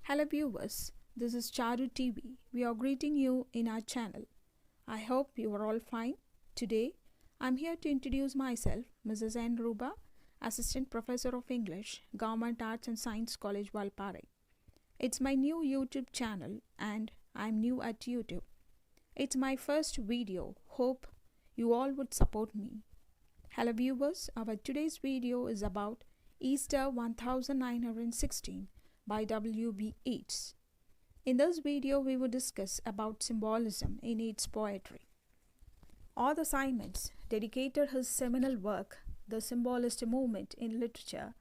Hello viewers, this is Charu TV. We are greeting you in our channel. I hope you are all fine. Today, I am here to introduce myself, Mrs. N. Ruba, Assistant Professor of English, Government Arts and Science College, Valparai. It's my new YouTube channel and I'm new at YouTube. It's my first video. Hope you all would support me. Hello viewers, our today's video is about Easter 1916 by W.B. Yeats. In this video, we will discuss about symbolism in Yeats' poetry. Arthur Symons dedicated his seminal work, The Symbolist Movement in Literature,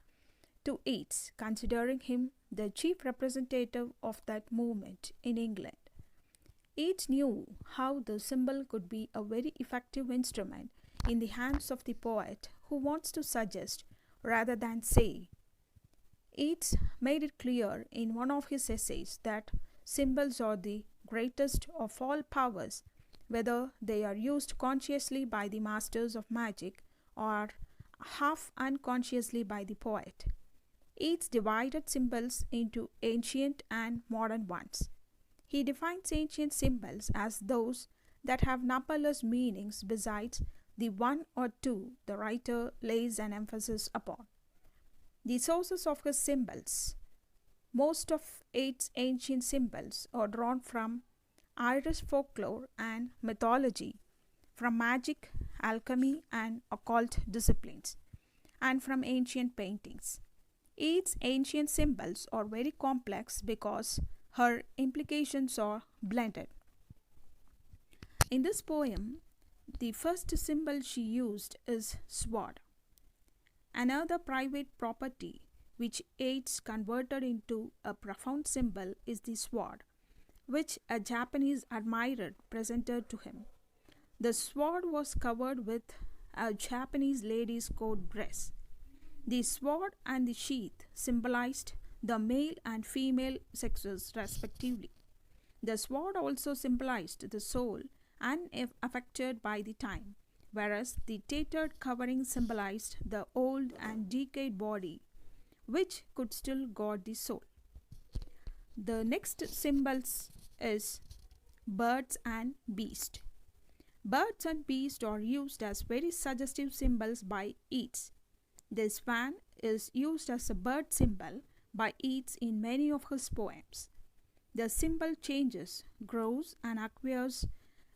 to Yeats, considering him the chief representative of that movement in England. Yeats knew how the symbol could be a very effective instrument in the hands of the poet who wants to suggest rather than say. Yeats made it clear in one of his essays that symbols are the greatest of all powers, whether they are used consciously by the masters of magic or half unconsciously by the poet. Yeats divided symbols into ancient and modern ones. He defines ancient symbols as those that have numberless meanings besides the one or two the writer lays an emphasis upon. The sources of his symbols. Most of Yeats' ancient symbols are drawn from Irish folklore and mythology, from magic, alchemy, and occult disciplines, and from ancient paintings. Yeats' ancient symbols are very complex because her implications are blended. In this poem, the first symbol she used is sword. Another private property which Yeats converted into a profound symbol is the sword, which a Japanese admirer presented to him. The sword was covered with a Japanese lady's court dress. The sword and the sheath symbolized the male and female sexes respectively. The sword also symbolized the soul unaffected by the time, whereas the tattered covering symbolized the old and decayed body, which could still guard the soul. The next symbols is birds and beast. Birds and beast are used as very suggestive symbols by Yeats. The swan is used as a bird symbol by Yeats in many of his poems. The symbol changes, grows, and acquires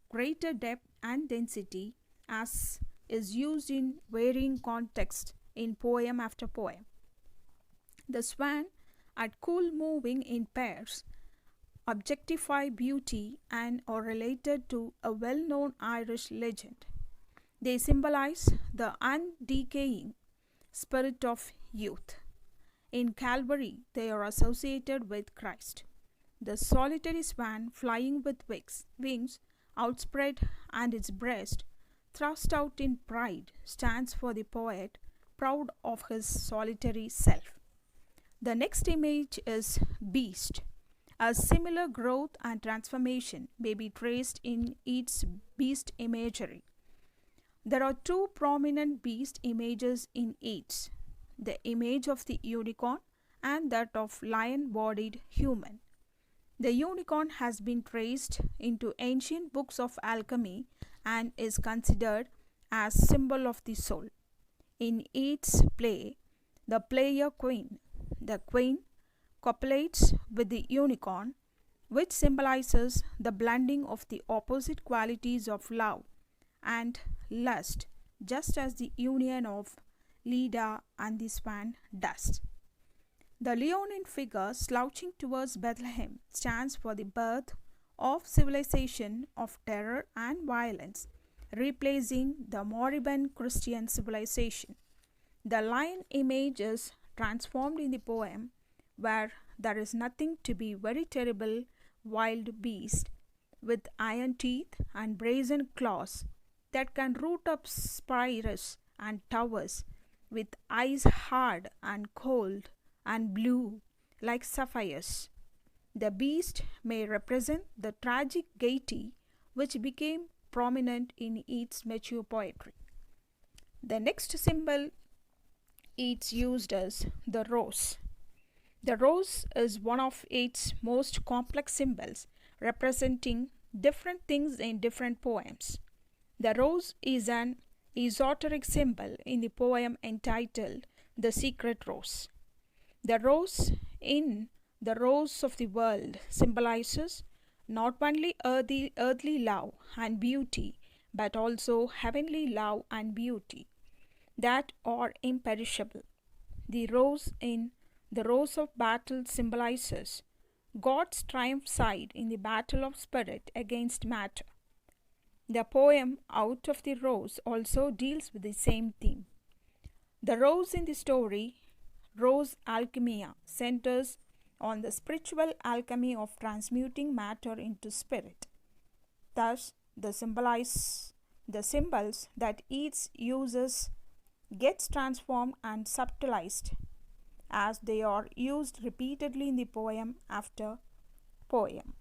greater depth and density as is used in varying contexts in poem after poem. The swan, at cool moving in pairs, objectify beauty and are related to a well-known Irish legend. They symbolize the undecaying spirit of youth. In Calvary, they are associated with Christ. The solitary swan flying with wings outspread and its breast thrust out in pride stands for the poet, proud of his solitary self. The next image is beast. A similar growth and transformation may be traced in Yeats' beast imagery. There are two prominent beast images in Yeats, the image of the unicorn and that of lion-bodied human. The unicorn has been traced into ancient books of alchemy and is considered as symbol of the soul. In Yeats' play, The Player Queen, the queen copulates with the unicorn, which symbolizes the blending of the opposite qualities of love and lust, just as the union of Leda and the swan does. The leonine figure slouching towards Bethlehem stands for the birth of civilization of terror and violence, replacing the moribund Christian civilization. The lion image is transformed in the poem, where there is nothing to be very terrible wild beast with iron teeth and brazen claws that can root up spires and towers, with eyes hard and cold and blue like sapphires. The beast may represent the tragic gaiety which became prominent in Yeats' mature poetry. The next symbol Yeats used is the rose. The rose is one of its most complex symbols, representing different things in different poems. The rose is an esoteric symbol in the poem entitled The Secret Rose. The rose in The Rose of the World symbolizes not only earthly love and beauty, but also heavenly love and beauty that are imperishable. The rose in The Rose of Battle symbolizes God's triumph side in the battle of spirit against matter. The poem Out of the Rose also deals with the same theme. The rose in the story, Rose Alchemia, centers on the spiritual alchemy of transmuting matter into spirit. Thus, the symbols that each uses gets transformed and subtilized as they are used repeatedly in the poem after poem.